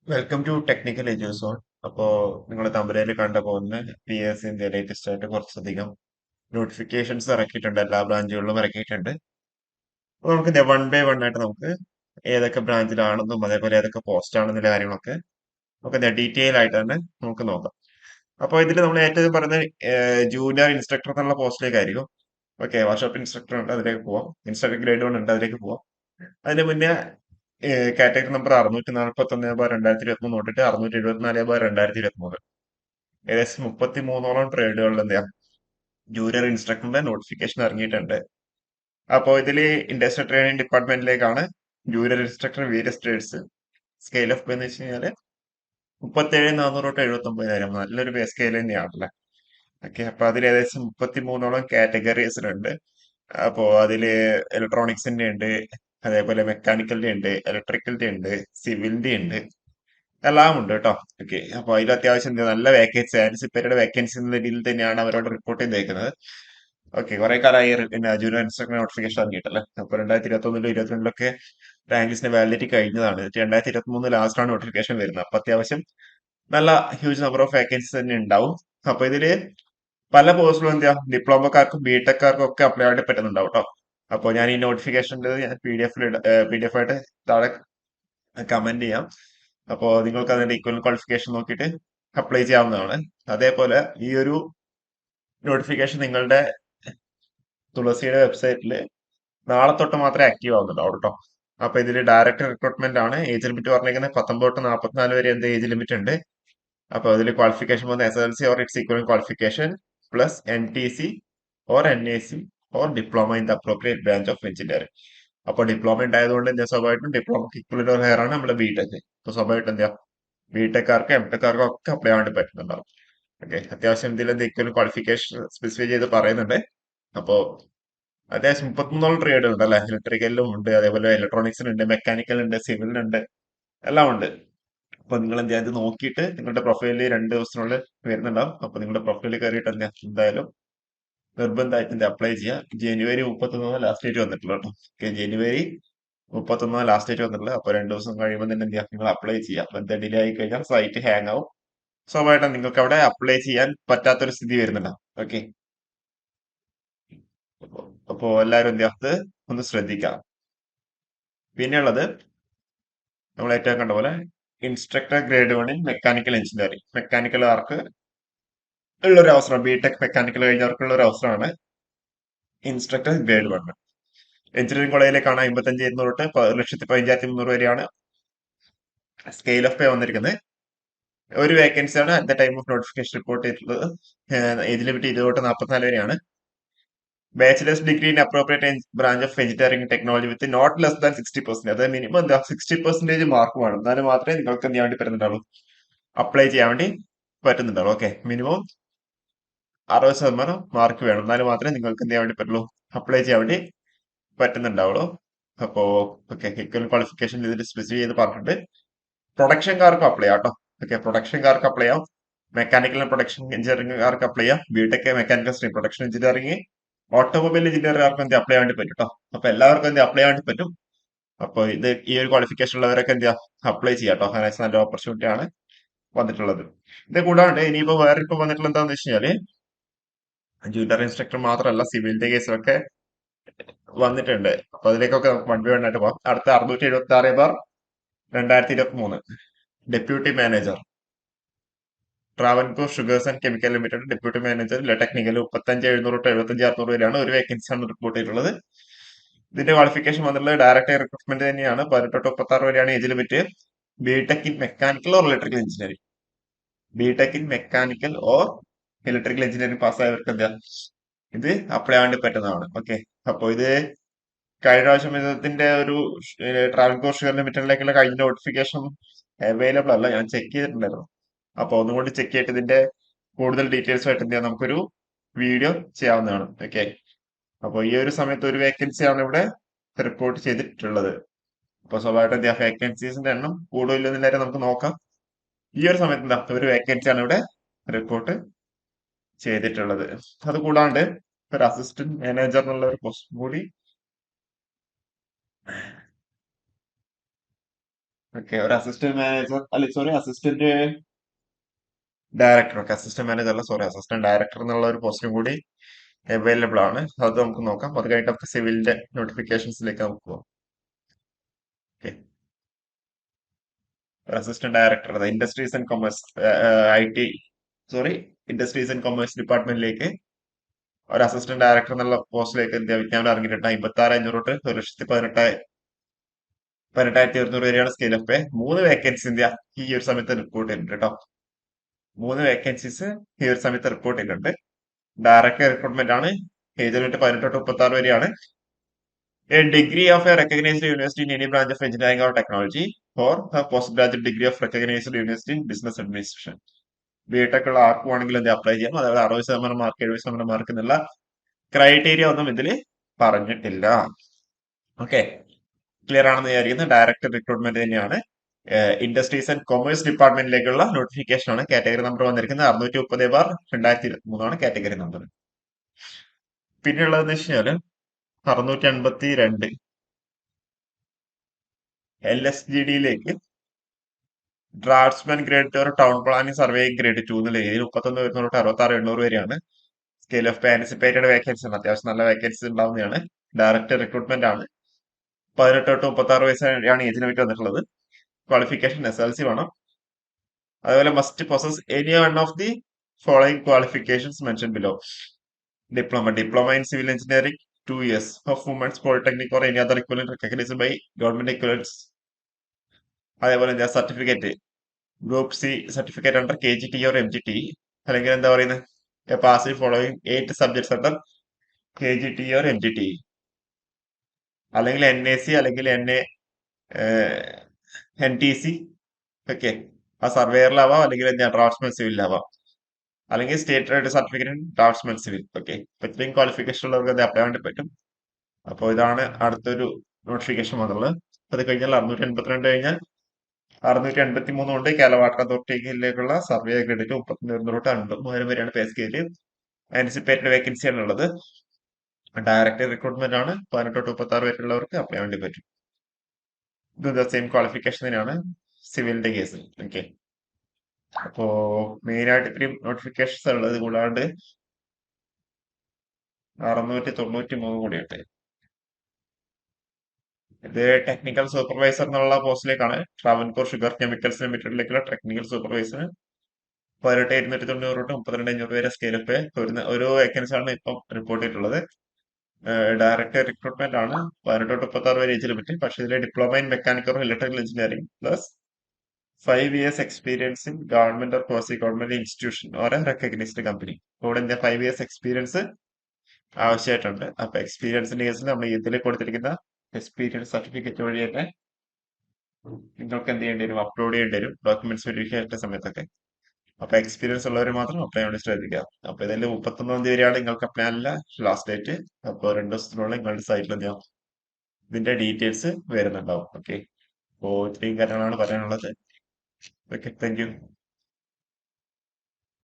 Welcome to technical EduZone. അപ്പോ നിങ്ങൾ തമ്പനയിൽ കണ്ട പോകുന്ന PSCന്റെ ലേറ്റസ്റ്റ് ആയിട്ട് കുറച്ചധികം നോട്ടിഫിക്കേഷൻസ് ഇറക്കിയിട്ടുണ്ട്. എല്ലാ ബ്രാഞ്ചുകളിലും ഇറക്കിയിട്ടുണ്ട്. അപ്പൊ നമുക്ക് വൺ ബൈ വൺ ആയിട്ട് നമുക്ക് ഏതൊക്കെ ബ്രാഞ്ചിലാണെന്നും അതേപോലെ ഏതൊക്കെ പോസ്റ്റ് ആണെന്നുള്ള കാര്യങ്ങളൊക്കെ നമുക്ക് ഡീറ്റെയിൽ ആയിട്ട് തന്നെ നമുക്ക് നോക്കാം. അപ്പോൾ ഇതിൽ നമ്മൾ ഏറ്റവും പറയുന്നത് ജൂനിയർ ഇൻസ്ട്രക്ടർ എന്നുള്ള പോസ്റ്റിലേക്കായിരിക്കും. ഓക്കെ, വർക്ക്ഷോപ്പ് ഇൻസ്ട്രക്ടർ ഉണ്ട്, അതിലേക്ക് പോവാം. ഇൻസ്ട്രക്ടർ ഗ്രേഡ് 1 ഉണ്ട്, അതിലേക്ക് പോവാം. അതിന് മുന്നേ കാറ്റഗറി നമ്പർ 641/2023 തൊട്ടിട്ട് 674/2023, ഏകദേശം 33ഓളം ട്രേഡുകളിൽ എന്താ ജൂനിയർ ഇൻസ്ട്രക്ടറിന്റെ നോട്ടിഫിക്കേഷൻ ഇറങ്ങിയിട്ടുണ്ട്. അപ്പോൾ ഇതില് ഇൻഡസ്ട്രിയൽ ട്രെയിനിങ് ഡിപ്പാർട്ട്മെന്റിലേക്കാണ് junior instructor various trades. Scale of pay എന്ന് വെച്ച് കഴിഞ്ഞാല് 37,400 തൊട്ട് 79,000, നല്ലൊരു പേ സ്കെയിൽ തന്നെയാണല്ലേ. ഓക്കെ, അപ്പൊ അതിൽ ഏകദേശം 33ഓളം കാറ്റഗറീസിലുണ്ട്. അപ്പോ അതില് ഇലക്ട്രോണിക്സിന്റെ ഉണ്ട്, അതേപോലെ മെക്കാനിക്കലിന്റെ ഉണ്ട്, ഇലക്ട്രിക്കലിന്റെ ഉണ്ട്, സിവിലിന്റെ ഉണ്ട്, എല്ലാം ഉണ്ട് കേട്ടോ. ഓക്കെ, അപ്പൊ അതിൽ അത്യാവശ്യം നല്ല വേക്കൻസി, ആൻസിപ്പേറ്റഡ് വേക്കൻസി എന്ന രീതിയിൽ തന്നെയാണ് അവരോട് റിപ്പോർട്ട് ചെയ്തേക്കുന്നത്. ഓക്കെ, കുറെ കാലമായി പിന്നെ ജൂനിയർ ഇൻസ്ട്രക്ടർ നോട്ടിഫിക്കേഷൻ ഇറങ്ങിയിട്ടല്ലേ. അപ്പൊ 2021 2022 റാങ്ക് ലിസ്റ്റിന്റെ വാലിഡിറ്റി കഴിഞ്ഞതാണ്. 2023 ലാസ്റ്റ് ആണ് നോട്ടിഫിക്കേഷൻ വരുന്നത്. അപ്പൊ അത്യാവശ്യം നല്ല ഹ്യൂജ് നമ്പർ ഓഫ് വേക്കൻസി തന്നെ ഉണ്ടാവും. അപ്പൊ ഇതില് പല പോസ്റ്റിലും എന്താ ഡിപ്ലോമക്കാർക്കും ബിടെക്കാർക്കും ഒക്കെ അപ്ലൈ ആയിട്ട് പറ്റുന്നുണ്ടാവും കേട്ടോ. അപ്പോൾ ഞാൻ ഈ നോട്ടിഫിക്കേഷൻ്റെ ഞാൻ PDF ആയിട്ട് താഴെ കമന്റ് ചെയ്യാം. അപ്പോൾ നിങ്ങൾക്ക് അതിന്റെ ഈക്വൽ ക്വാളിഫിക്കേഷൻ നോക്കിയിട്ട് അപ്ലൈ ചെയ്യാവുന്നതാണ്. അതേപോലെ ഈ ഒരു നോട്ടിഫിക്കേഷൻ നിങ്ങളുടെ തുളസിയുടെ വെബ്സൈറ്റിൽ നാളെ തൊട്ട് മാത്രമേ ആക്റ്റീവ് ആവുന്നുണ്ടാവും കേട്ടോ. അപ്പൊ ഇതിൽ ഡയറക്റ്റ് റിക്രൂട്ട്മെന്റ് ആണ്. ഏജ് ലിമിറ്റ് പറഞ്ഞിരിക്കുന്നത് 19 തൊട്ട് 44 വരെ എന്ത് ഏജ് ലിമിറ്റ് ഉണ്ട്. അപ്പൊ അതിൽ ക്വാളിഫിക്കേഷൻ വന്ന് SSLC or it's equal qualification plus NTC or NAC or diploma in the appropriate branch of engineering. അപ്പൊ ഡിപ്ലോമ ഉണ്ടായതുകൊണ്ട് എന്താ സ്വാഭാവികമായിട്ടും ഡിപ്ലോമക്ക് ഇക്വലന്റ് ഹയർ ആണ് നമ്മുടെ ബിടെക്. അപ്പൊ സ്വാഭാവികമായിട്ടും എന്താ ബിടെക്കാർക്ക് എംടെക്കാർക്കും ഒക്കെ അപ്ലൈ ആവാൻ പറ്റുന്നുണ്ടാവും. ഓക്കെ, അത്യാവശ്യം ഇതിൽ ഇക്വൽ ക്വാളിഫിക്കേഷൻ സ്പെസിഫൈ ചെയ്ത് പറയുന്നുണ്ട്. അപ്പോ അത്യാവശ്യം 33ഓളം ട്രേഡ് ഉണ്ട് അല്ലെ. ഇലക്ട്രിക്കലിലും ഉണ്ട്, അതേപോലെ ഇലക്ട്രോണിക്സിനുണ്ട്, മെക്കാനിക്കലുണ്ട്, സിവിലിനുണ്ട്, എല്ലാം ഉണ്ട്. അപ്പൊ നിങ്ങൾ എന്ത് ചെയ്യാ, ഇത് നോക്കിയിട്ട് നിങ്ങളുടെ പ്രൊഫൈലിൽ 2 ദിവസത്തിനുള്ളിൽ വരുന്നുണ്ടാവും. അപ്പൊ നിങ്ങളുടെ പ്രൊഫൈലിൽ കയറിയിട്ട് എന്തായാലും നിർബന്ധമായിട്ട് ഇത് അപ്ലൈ ചെയ്യുക. ജനുവരി 31 ലാസ്റ്റ് ഡേറ്റ് വന്നിട്ടുള്ളൂ കേട്ടോ. ഓക്കെ, ജനുവരി 31 ലാസ്റ്റ് ഡേറ്റ് വന്നിട്ടുള്ളത്. അപ്പൊ 2 ദിവസം കഴിയുമ്പോൾ തന്നെ എന്ത് ചെയ്യാം, നിങ്ങൾ അപ്ലൈ ചെയ്യാം. അപ്പൊ എന്താ ഡിലേ ആയി കഴിഞ്ഞാൽ സൈറ്റ് ഹാങ് ആവും. സ്വാഭാവികമായിട്ടും നിങ്ങൾക്ക് അവിടെ അപ്ലൈ ചെയ്യാൻ പറ്റാത്തൊരു സ്ഥിതി വരുന്നുണ്ടാവും. ഓക്കെ, അപ്പോ എല്ലാവരും എന്ത് ചെയ്യാം, ഇത് ഒന്ന് ശ്രദ്ധിക്കാം. പിന്നെയുള്ളത് നമ്മൾ ഏറ്റവും കണ്ട പോലെ instructor grade 1 in mechanical engineering, മെക്കാനിക്കലുകാർക്ക് ഉള്ളൊരു അവസരം, ബിടെക് മെക്കാനിക്കൽ കഴിഞ്ഞവർക്കുള്ള ഒരു അവസരമാണ് ഇൻസ്ട്രക്ടർ ഗ്രേഡ് 1. എഞ്ചിനീയറിംഗ് കോളേജിലേക്കാണ് 55,200 തൊട്ട് 1,15,300 വരെയാണ് സ്കെയിൽ ഓഫ് പേ വന്നിരിക്കുന്നത്. ഒരു വേക്കൻസിയാണ് at the time of notification report ചെയ്തിട്ടുള്ളത്. ഏജ് ലിമിറ്റ് 20 തൊട്ട് 44 വരെയാണ്. Bachelors degree in appropriate branch of engineering technology with not less than 60%, അതായത് മിനിമം എന്താ 60% മാർക്ക് വേണം. എന്നാലും മാത്രമേ നിങ്ങൾക്ക് എന്ത് ചെയ്യാൻ വേണ്ടി പറ്റുന്നുണ്ടാവുള്ളൂ, അപ്ലൈ ചെയ്യാൻ വേണ്ടി പറ്റുന്നുണ്ടാവുള്ളൂ. ഓക്കെ, മിനിമം 60% മാർക്ക് വേണം. എന്നാലും മാത്രമേ നിങ്ങൾക്ക് എന്ത് ചെയ്യാൻ വേണ്ടി പറ്റുള്ളൂ, അപ്ലൈ ചെയ്യാൻ വേണ്ടി പറ്റുന്നുണ്ടാവുള്ളൂ. അപ്പോ ഓക്കെ, ഈക്വൽ ക്വാളിഫിക്കേഷൻ ഇതിൽ സ്പെസിഫൈ ചെയ്ത് പറഞ്ഞിട്ടുണ്ട്. പ്രൊഡക്ഷൻകാർക്ക് അപ്ലൈ ചെയ്യാം കേട്ടോ. ഓക്കെ, പ്രൊഡക്ഷൻകാർക്ക് അപ്ലൈ ചെയ്യാം. മെക്കാനിക്കൽ പ്രൊഡക്ഷൻ എഞ്ചിനീയറിംഗുകാർക്ക് അപ്ലൈ ചെയ്യാം. B Tech mechanical stream production engineering, automobile എഞ്ചിനീയർക്കാർക്ക് എന്ത് അപ്ലൈ ചെയ്യാൻ വേണ്ടി പറ്റും കേട്ടോ. അപ്പൊ എല്ലാവർക്കും എന്ത് അപ്ലൈ ചെയ്യാൻ വേണ്ടി പറ്റും. അപ്പൊ ഇത് ഈ ഒരു ക്വാളിഫിക്കേഷൻ ഉള്ളവരൊക്കെ എന്ത് അപ്ലൈ ചെയ്യാം കേട്ടോ. അങ്ങനെ നല്ല ഓപ്പർച്യൂണിറ്റി ആണ് വന്നിട്ടുള്ളത്. ഇത് കൂടാണ്ട് ഇനിയിപ്പോ വേറെ ഇപ്പൊ വന്നിട്ടുള്ള എന്താന്ന് വെച്ച് കഴിഞ്ഞാല് ജൂനിയർ ഇൻസ്ട്രക്ടർ മാത്രമല്ല, സിവിലിന്റെ കേസിലൊക്കെ വന്നിട്ടുണ്ട്. അപ്പൊ അതിലേക്കൊക്കെ വൺ ബൈ വൺ ആയിട്ട് പോകാം. അടുത്ത 676/2023 deputy manager, Travancore sugars and chemical limited deputy manager technical 35,700 തൊട്ട് 75,600 വരെയാണ് ഒരു വേക്കൻസിയാണ് റിപ്പോർട്ട് ചെയ്തിട്ടുള്ളത്. ഇതിന്റെ ക്വാളിഫിക്കേഷൻ വന്നിട്ടുള്ളത് ഡയറക്റ്റ് റിക്രൂട്ട്മെന്റ് തന്നെയാണ്. 18 തൊട്ട് 36 വരെയാണ് age limit. B Tech in mechanical or electrical engineering, B Tech in mechanical or electrical engineering പാസ്സായവർക്ക് എന്താ ഇത് അപ്ലൈ ആവാൻ പറ്റുന്നതാണ്. ഓക്കെ, അപ്പൊ ഇത് കഴിഞ്ഞ പ്രാവശ്യം ഇതിന്റെ ഒരു ട്രാവൻകൂർ ഷുഗർ ലിമിറ്റഡിലേക്കുള്ള കഴിഞ്ഞ നോട്ടിഫിക്കേഷൻ അവൈലബിൾ അല്ല, ഞാൻ ചെക്ക് ചെയ്തിട്ടുണ്ടായിരുന്നു. അപ്പൊ ഒന്നുകൂടി ചെക്ക് ചെയ്തിട്ട് ഇതിന്റെ കൂടുതൽ ഡീറ്റെയിൽസ് ആയിട്ട് എന്ത് ചെയ്യാം, നമുക്കൊരു വീഡിയോ ചെയ്യാവുന്നതാണ്. ഓക്കെ, അപ്പൊ ഈ ഒരു സമയത്ത് ഒരു വേക്കൻസിയാണ് ഇവിടെ റിപ്പോർട്ട് ചെയ്തിട്ടുള്ളത്. അപ്പൊ സ്വാഭാവികമായിട്ടും എന്താ വേക്കൻസീസിന്റെ എണ്ണം കൂടുതലില്ലെന്നില്ലാതെ നമുക്ക് നോക്കാം. ഈ ഒരു സമയത്ത് എന്താ ഒരു വേക്കൻസിയാണ് ഇവിടെ റിപ്പോർട്ട് ചെയ്തിട്ടുള്ളത്. അത് കൂടാണ്ട് ഒരു അസിസ്റ്റന്റ് മാനേജർ എന്നുള്ള ഒരു പോസ്റ്റ് കൂടി ഓക്കെ, ഒരു അസിസ്റ്റന്റ് മാനേജർ അല്ല sorry assistant director. Okay, assistant manager അല്ല സോറി അസിസ്റ്റന്റ് ഡയറക്ടർ എന്നുള്ള ഒരു പോസ്റ്റും കൂടി അവൈലബിൾ ആണ്. അത് നമുക്ക് നോക്കാം. അത് കഴിഞ്ഞിട്ട് നമുക്ക് സിവിലിന്റെ നോട്ടിഫിക്കേഷൻസിലേക്ക് നമുക്ക് പോകാം. Okay, assistant director industries and commerce IT sorry industries and commerce ഡിപ്പാർട്ട്മെന്റിലേക്ക് ഒരു അസിസ്റ്റന്റ് ഡയറക്ടർ എന്നുള്ള പോസ്റ്റിലേക്ക് വിജ്ഞാപനം ഇറങ്ങിയിട്ടുണ്ട്. 56,500 തൊട്ട് 1,18,000 വരെയാണ് scale of pay. 3 vacancy India ഈ ഒരു സമയത്ത് റിപ്പോർട്ട് ചെയ്തിട്ടുണ്ട് കേട്ടോ. 3 വേക്കൻസീസ് ഈ ഒരു സമയത്ത് റിപ്പോർട്ട് ചെയ്തിട്ടുണ്ട്. ഡയറക്റ്റ് റിക്രൂട്ട്മെന്റ് ആണ്. ഏജ് ലിമിറ്റ് 18 തൊട്ട് 36 വരെയാണ്. A degree of a recognized university in any branch of engineering or technology, or a postgraduate degree of recognized university in business administration. BTech ഉള്ള ആർക്ക് വേണമെങ്കിലും ഇത് അപ്ലൈ ചെയ്യാം. അതായത് 60% മാർക്ക് 70% മാർക്ക് എന്നുള്ള ക്രൈറ്റീരിയ ഒന്നും ഇതിൽ പറഞ്ഞിട്ടില്ല. ഓക്കെ, ക്ലിയർ ആണെന്ന് വിചാരിക്കുന്നത്. ഡയറക്റ്റ് റിക്രൂട്ട്മെന്റ് തന്നെയാണ്. ഇൻഡസ്ട്രീസ് ആൻഡ് കൊമേഴ്സ് ഡിപ്പാർട്ട്മെന്റിലേക്കുള്ള നോട്ടിഫിക്കേഷൻ ആണ്. കാറ്റഗറി നമ്പർ വന്നിരിക്കുന്നത് 630/2023 കാറ്റഗറി നമ്പർ. പിന്നെയുള്ളതെന്ന് വെച്ച് കഴിഞ്ഞാൽ 652 LSGDയിലേക്ക് ഡ്രാഫ്റ്റ്സ്മാൻ ഗ്രേഡ് ഒരു ടൗൺ പ്ലാനിംഗ് സർവേ ഗ്രേഡ് 2 എന്നുള്ള രീതിയിൽ 31 വരുന്ന തൊട്ട് 66,800 വരെയാണ്. സ്കെയിൽ ഓഫ് പേ ആൻസിപ്പേറ്റഡ് വേക്കൻസി ആണ്. അത്യാവശ്യം നല്ല വേക്കൻസി ഉണ്ടാവുന്നതാണ്. ഡയറക്റ്റ് റിക്രൂട്ട്മെന്റ് ആണ്. 18 തൊട്ട് 36 വയസ്സാണ് ഏജ് ലിമിറ്റ് വന്നിട്ടുള്ളത്. ക്വാളിഫിക്കേഷൻ SLC വേണം. അതുപോലെ must possess any one of the following qualifications mention below. Diploma in civil engineering 2 years of women's polytechnic or any other equivalent recognised by government equivalence. അതേപോലെ എന്താ certificate group C certificate under KGT or MGT, അല്ലെങ്കിൽ എന്താ പറയുന്നത് pass following 8 subjects under KGT or MGT, അല്ലെങ്കിൽ NAC അല്ലെങ്കിൽ NTC. Okay, ആ സർവേയറിലാവാം, അല്ലെങ്കിൽ എന്താ ഡ്രാഫ്റ്റ്സ്മാൻ സിവിലാവാം, അല്ലെങ്കിൽ state certificate draftsman civil. Okay, ഇപ്പൊ ഇത്രയും ക്വാളിഫിക്കേഷൻ ഉള്ളവർക്ക് അത് അപ്ലൈ വേണ്ടി പറ്റും. അപ്പോൾ ഇതാണ് അടുത്തൊരു നോട്ടിഫിക്കേഷൻ വന്നുള്ളത്. അത് കഴിഞ്ഞാൽ 682 കഴിഞ്ഞാൽ 683 കൊണ്ട് കേരള വാട്ടർ അതോറിറ്റിയിലേക്കുള്ള സർവേ ക്രെഡിറ്റ് 31 തൊട്ട് 53 വരെയാണ് പേ സ്കെയില്. ആൻസിപ്പേറ്റഡ് വേക്കൻസി ആണ് ഉള്ളത്. ഡയറക്റ്റ് റിക്രൂട്ട്മെന്റ് ആണ്. 18 തൊട്ട് 36 വരെയുള്ളവർക്ക് അപ്ലൈ വേണ്ടി പറ്റും. ഇത് സെയിം ക്വാളിഫിക്കേഷൻ തന്നെയാണ് സിവിലിന്റെ കേസ്. ഓക്കെ, അപ്പോ മെയിൻ ആയിട്ട് ഇത്രയും നോട്ടിഫിക്കേഷൻസ് ഉള്ളത് കൂടാണ്ട് 693 കൂടിയുണ്ട്. ഇത് ടെക്നിക്കൽ സൂപ്പർവൈസർ എന്നുള്ള പോസ്റ്റിലേക്കാണ്. ട്രാവൻകൂർ ഷുഗർ കെമിക്കൽസ് ലിമിറ്റഡിലേക്കുള്ള ടെക്നിക്കൽ സൂപ്പർവൈസർ. 18,290 തൊട്ട് 32,500 വരെ സ്കെയിൽ ഓഫ് പേ വരുന്ന ഓരോ വേക്കൻസി ആണ് ഇപ്പം റിപ്പോർട്ട് ചെയ്തിട്ടുള്ളത്. ഡയറക്റ്റ് റിക്രൂട്ട്മെന്റ് ആണ്. 18 തൊട്ട് 36 വരെ ഏജ് ലിമിറ്റ്. പക്ഷേ ഇതിൽ diploma in mechanical or electrical engineering plus 5 years experience in government or quasi government institution or A recognised company. ഇവിടെ എന്താ 5 years എക്സ്പീരിയൻസ് ആവശ്യമായിട്ടുണ്ട്. അപ്പൊ എക്സ്പീരിയൻസിന്റെ കേസിൽ നമ്മൾ ഇതിൽ കൊടുത്തിരിക്കുന്ന എക്സ്പീരിയൻസ് സർട്ടിഫിക്കറ്റ് വഴി തന്നെ നിങ്ങൾക്ക് എന്ത് ചെയ്യേണ്ടി വരും, അപ്ലോഡ് ചെയ്യേണ്ടി വരും ഡോക്യുമെന്റ്സ് വെരിഫിക്കേഷൻ സമയത്തൊക്കെ. അപ്പൊ എക്സ്പീരിയൻസ് ഉള്ളവർ മാത്രം അപ്ലൈ വേണ്ടി ശ്രദ്ധിക്കുക. അപ്പൊ ഇതിൽ 31 തീയതി വരെയാണ് നിങ്ങൾക്ക് അപ്ലൈ ചെയ്യാനുള്ള ലാസ്റ്റ് ഡേറ്റ്. അപ്പോൾ 2 ദിവസത്തിനുള്ളിൽ നിങ്ങളുടെ സൈറ്റിൽ എന്ത് ചെയ്യാം, ഇതിന്റെ ഡീറ്റെയിൽസ് വരുന്നുണ്ടാവും. ഓക്കെ, അപ്പോൾ ഇത്രയും കാര്യങ്ങളാണ് പറയാനുള്ളത്. Okay, thank you.